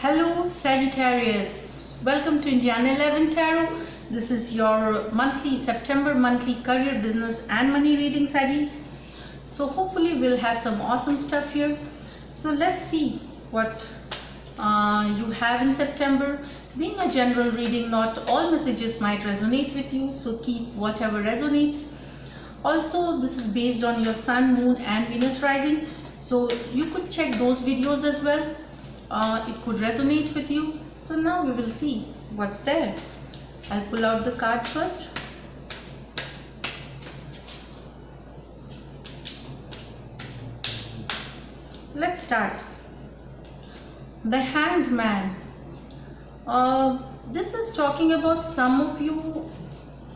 Hello Sagittarius, welcome to Indiana 11 Tarot. This is your September monthly career, business and money reading, Saggies. So hopefully we'll have some awesome stuff here. So let's see what you have in September. Being a general reading, not all messages might resonate with you, so keep whatever resonates. Also, this is based on your Sun, Moon and Venus rising, so you could check those videos as well. It could resonate with you. So now we will see what's there. I'll pull out the card first. Let's start. The Hanged Man. This is talking about some of you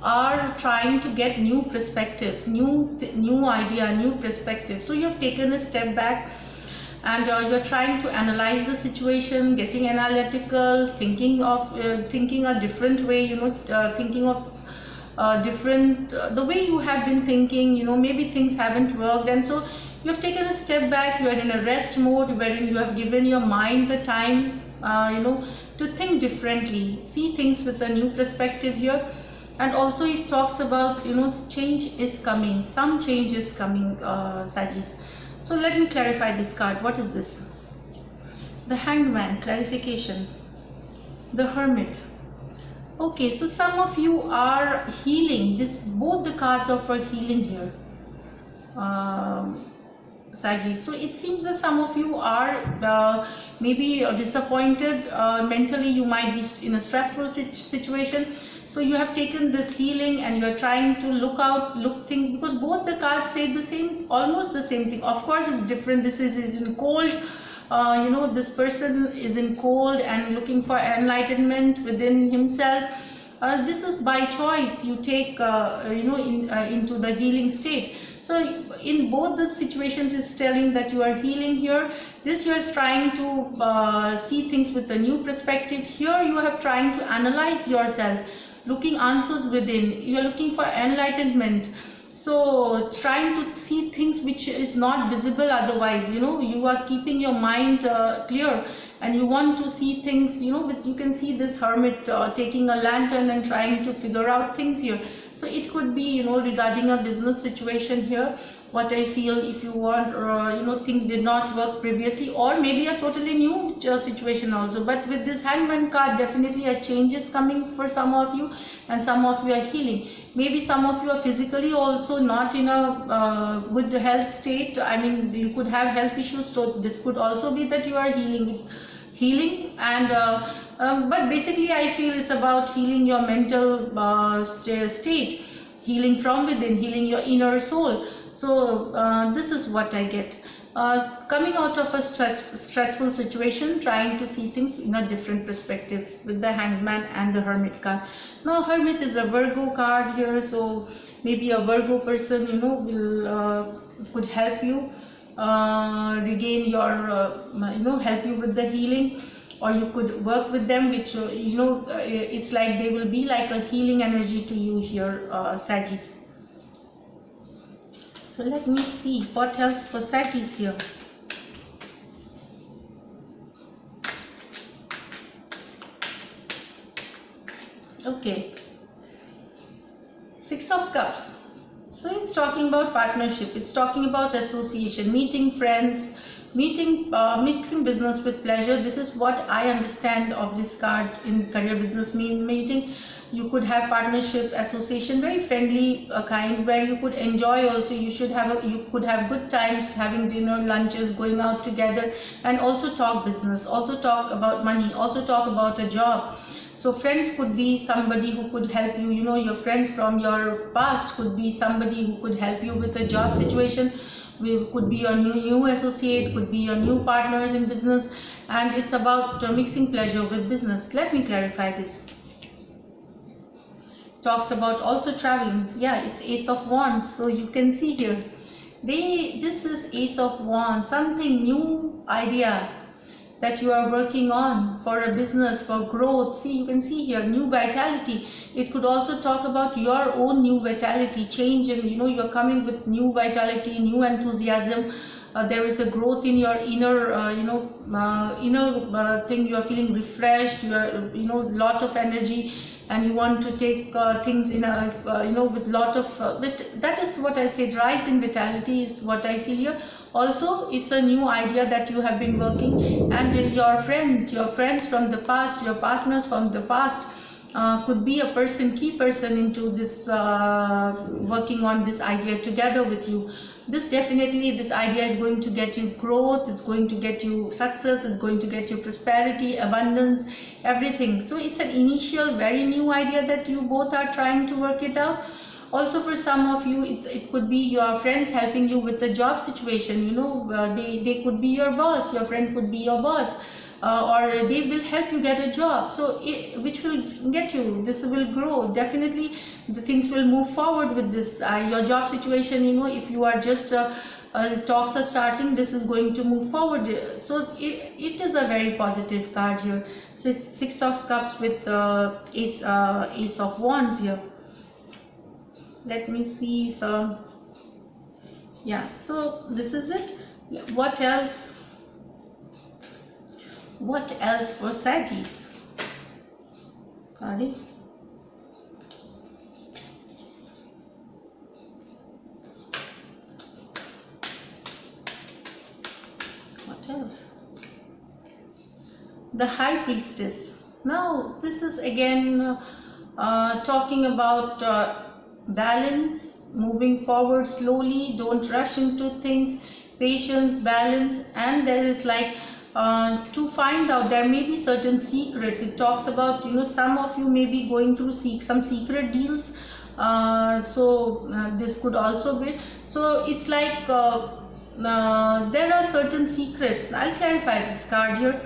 are trying to get new perspective, new idea, new perspective. So you have taken a step back and you're trying to analyze the situation, getting analytical, thinking a different way, thinking of the way you have been thinking, maybe things haven't worked, and so you have taken a step back. You are in a rest mode wherein you have given your mind the time to think differently, see things with a new perspective here. And also it talks about change is coming, some change is coming, Saggies. So let me clarify this card. What is this? The Hanged Man, clarification. The Hermit. Okay, so some of you are healing. Both the cards are for healing here, Saggies. So it seems that some of you are maybe disappointed mentally. You might be in a stressful situation. So you have taken this healing and you are trying to look things, because both the cards say the same, almost the same thing. Of course it's different. This is in cold, this person is in cold and looking for enlightenment within himself. This is by choice. You take into the healing state. So in both the situations it's telling that you are healing here. This you are trying to see things with a new perspective. Here you have trying to analyze yourself, looking answers within. You are looking for enlightenment, so trying to see things which is not visible otherwise. You are keeping your mind clear and you want to see things, you can see this Hermit taking a lantern and trying to figure out things here. So it could be regarding a business situation here, what I feel. If you want things did not work previously, or maybe a totally new situation also. But with this Hangman card, definitely a change is coming for some of you, and some of you are healing. Maybe some of you are physically also not in a good health state. I mean, you could have health issues, so this could also be that you are healing and but basically I feel it's about healing your mental state, healing from within, healing your inner soul. So this is what I get. Coming out of a stressful situation, trying to see things in a different perspective with the Hanged Man and the Hermit card. Now Hermit is a Virgo card here, so maybe a Virgo person could help you regain your help you with the healing, or you could work with them, which it's like they will be like a healing energy to you here, Saggies. So let me see what else for Saggies here. Okay, Six of Cups. So it's talking about partnership, it's talking about association, meeting friends, mixing business with pleasure. This is what I understand of this card in career business meeting. You could have partnership, association, very friendly kind, where you could enjoy also. You could have good times, having dinner, lunches, going out together, and also talk business, also talk about money, also talk about a job. So friends could be somebody who could help you, your friends from your past could be somebody who could help you with a job situation. Could be your new associate, could be your new partners in business, and it's about mixing pleasure with business. Let me clarify this. Talks about also traveling. Yeah, it's Ace of Wands. So you can see here, this is Ace of Wands, something new idea that you are working on for a business, for growth. See, you can see here new vitality. It could also talk about your own new vitality, change, and you're coming with new vitality, new enthusiasm, there is a growth in your inner inner thing. You are feeling refreshed, you are lot of energy, and you want to take things in a with lot of that is what I said, rise in vitality is what I feel here. Also, it's a new idea that you have been working, and your friends from the past, your partners from the past, could be a key person into this working on this idea together with you. This idea is going to get you growth, it's going to get you success, it's going to get you prosperity, abundance, everything. So it's an initial very new idea that you both are trying to work it out. Also, for some of you, it could be your friends helping you with the job situation. They could be your boss, your friend could be your boss, or they will help you get a job. So which will get you, this will grow. Definitely the things will move forward with this. Your job situation, if you are just talks are starting, this is going to move forward. So it is a very positive card here. So 6 of Cups with Ace of Wands here. Let me see if yeah, so this is it. What else for Saggies? Sorry. What else? The High Priestess. Now this is again talking about balance, moving forward slowly, don't rush into things, patience, balance. And there is like to find out, there may be certain secrets. It talks about some of you may be going through some secret deals, so this could also be. So it's like there are certain secrets. I'll clarify this card here.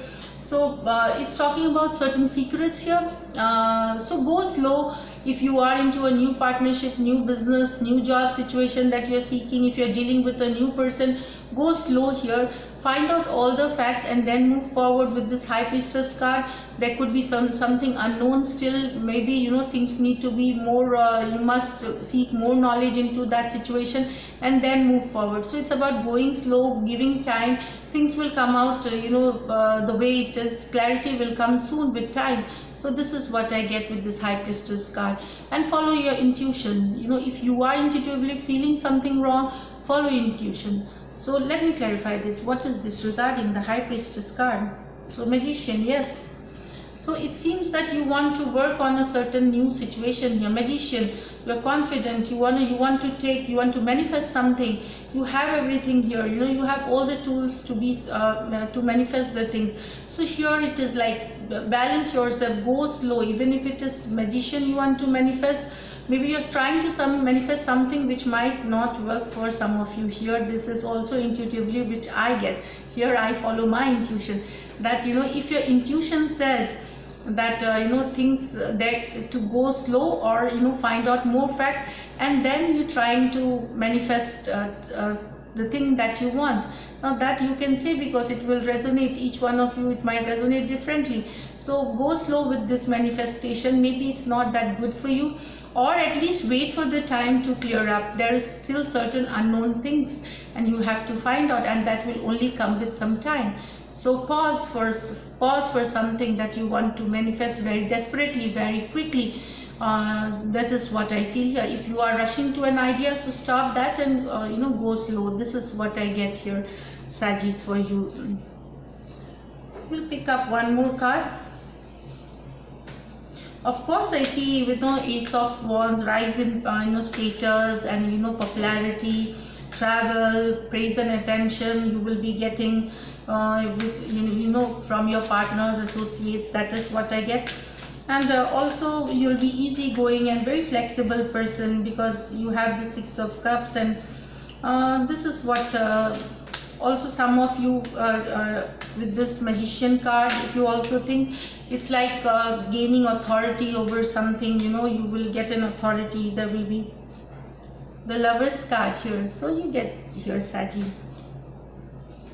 So it's talking about certain secrets here. So go slow if you are into a new partnership, new business, new job situation that you're seeking. If you're dealing with a new person, go slow here. Find out all the facts and then move forward with this High Priestess card. There could be something unknown still. Maybe things need to be more, you must seek more knowledge into that situation and then move forward. So it's about going slow, giving time. Things will come out the way it is. Clarity will come soon with time. So this is what I get with this High Priestess card. And follow your intuition. If you are intuitively feeling something wrong, follow your intuition. So let me clarify this. What is this regarding the High Priestess card? So Magician, yes. So it seems that you want to work on a certain new situation here. Magician, you're confident, you want to manifest something. You have everything here, you have all the tools to be to manifest the things. So here it is like balance yourself, go slow. Even if it is Magician you want to manifest, maybe you're trying to manifest something which might not work for some of you here. This is also intuitively which I get. Here I follow my intuition. That if your intuition says that things that to go slow, or find out more facts, and then you're trying to manifest the thing that you want. Now that you can say, because it will resonate, each one of you, it might resonate differently. So go slow with this manifestation. Maybe it's not that good for you, or at least wait for the time to clear up. There is still certain unknown things and you have to find out, and that will only come with some time. So pause for something that you want to manifest very desperately, very quickly. That is what I feel here. If you are rushing to an idea, so stop that and go slow. This is what I get here, Saggies, for you. We'll pick up one more card. Of course, I see with Ace of Wands, rise in status and popularity, travel, praise and attention you will be getting from your partners, associates. That is what I get. And also you'll be easygoing and very flexible person, because you have the 6 of Cups. And this is what also some of you with this Magician card, if you also think it's like gaining authority over something, you will get an authority. There will be the Lovers card here. So you get here Saggy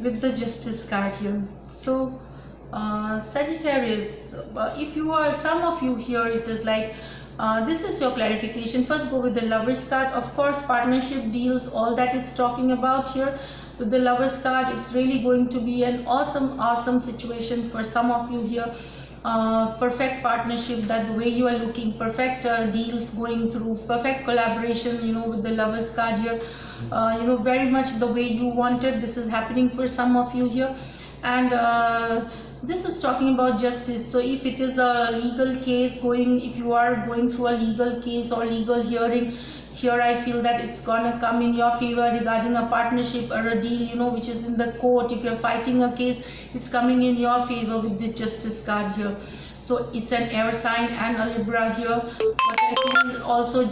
with the Justice card here. So Sagittarius, if you are, some of you here, it is like this is your clarification. First go with the Lovers card. Of course, partnership deals, all that it's talking about here. with the Lovers card, it's really going to be an awesome situation for some of you here. Perfect partnership, that the way you are looking, perfect deals going through, perfect collaboration, you know, with the Lovers card here. You know, very much the way you wanted, this is happening for some of you here. And this is talking about justice. So if it is a legal case going, if you are going through a legal case or legal hearing, here I feel that it's gonna come in your favor regarding a partnership or a deal, you know, which is in the court. If you're fighting a case, it's coming in your favor with the Justice card here. So it's an air sign and a Libra here. But I feel also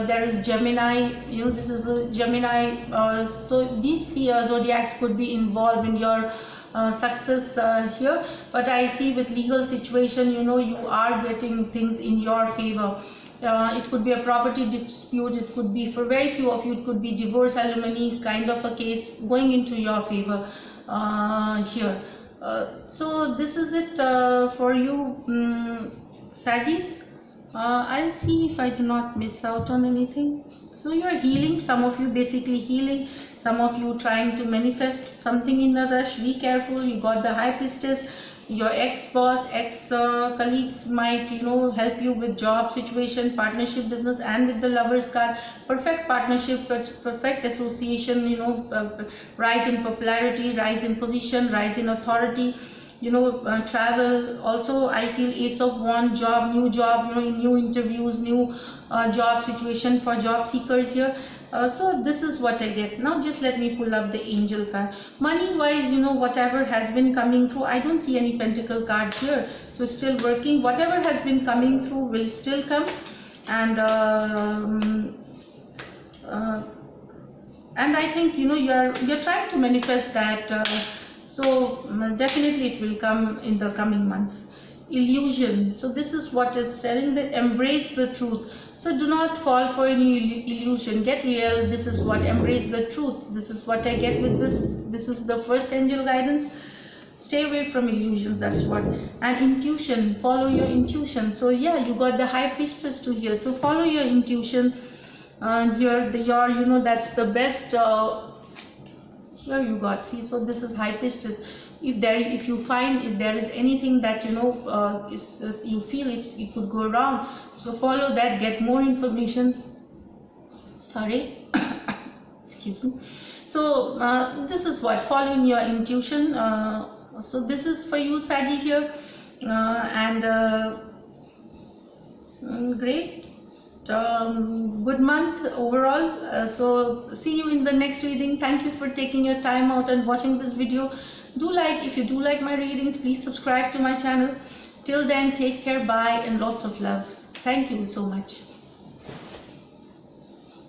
there is Gemini, you know, this is a Gemini. So these zodiacs could be involved in your success here. But I see with legal situation, you know, you are getting things in your favor. It could be a property dispute, it could be, for very few of you, it could be divorce, alimony kind of a case going into your favor here. So this is it for you, Sagittarius. I'll see if I do not miss out on anything. So you're healing, some of you basically healing, some of you trying to manifest something in a rush. Be careful, you got the High Priestess. Your ex-boss, ex-colleagues might, you know, help you with job situation, partnership, business, and with the Lovers card, perfect partnership, perfect association, you know, rise in popularity, rise in position, rise in authority, you know, travel. Also I feel Ace of Wands, job, you know, in new interviews, new job situation for job seekers here. So this is what I get. Now just let me pull up the Angel card. Money wise, you know, whatever has been coming through, I don't see any Pentacle card here, so still working. Whatever has been coming through will still come. And I think, you know, you're trying to manifest that, so definitely it will come in the coming months. Illusion, so this is what is telling, that embrace the truth. So do not fall for any illusion, get real. This is what, embrace the truth. This is what I get with this. This is the first angel guidance. Stay away from illusions, that's what. And intuition, follow your intuition. So yeah, you got the High Priestess to here, so follow your intuition. Here you know, that's the best. Here you got, see, so this is High Priestess. If you find, if there is anything that, you know, you feel it could go wrong, so follow that, get more information. Sorry excuse me. So this is what, following your intuition. So this is for you, Saggy here. Great. Good month overall. So see you in the next reading. Thank you for taking your time out and watching this video. If you do like my readings, please subscribe to my channel. Till then, take care, bye, and lots of love. Thank you so much.